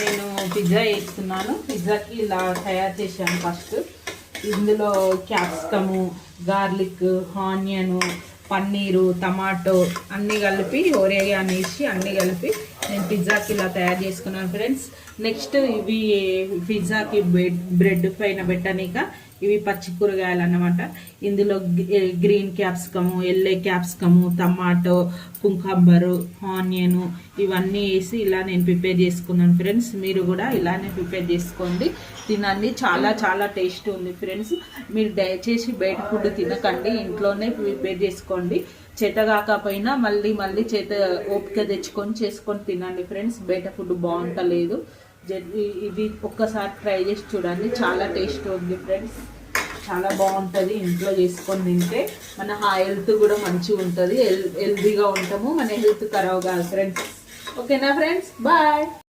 నేను పిజ్జా వేస్తున్నాను. పిజ్జాకి ఇలా తయారు చేశాను. ఫస్ట్ ఇందులో capsicum, garlic, onion, paneer, tomato అన్నీ కలిపి ఓరిగానో వేసి అన్నీ కలిపి నేను పిజ్జాకి ఇలా తయారు చేసుకున్నాను ఫ్రెండ్స్. నెక్స్ట్ ఇవి పిజ్జాకి బ్రెడ్ పైన పెట్టనిక ఇవి పచ్చి కూరగాయలు అన్నమాట. ఇందులో green capsicum, yellow capsicum, tomato, cucumber, onion ఇవన్నీ వేసి ఇలా నేను ప్రిపేర్ చేసుకున్నాను ఫ్రెండ్స్. మీరు కూడా ఇలానే ప్రిపేర్ చేసుకోండి, తినండి. చాలా చాలా టేస్ట్ ఉంది ఫ్రెండ్స్. మీరు దయచేసి బయట ఫుడ్ తినకండి, ఇంట్లోనే ప్రిపేర్ చేసుకోండి. చేత కాకపోయినా మళ్ళీ మళ్ళీ ఓపిక తెచ్చుకొని చేసుకొని తినండి ఫ్రెండ్స్. బయట ఫుడ్ బాగుంటలేదు. ఇది ఒక్కసారి ట్రై చేసి చూడండి, చాలా టేస్ట్ ఉంది ఫ్రెండ్స్. చాలా బాగుంటుంది ఇంట్లో చేసుకొని తింటే. మన హెల్త్ కూడా మంచిగా ఉంటుంది, హెల్తీగా ఉంటాము, మన హెల్త్ ఖరాబ్ కాదు ఫ్రెండ్స్. ఓకేనా ఫ్రెండ్స్, బాయ్.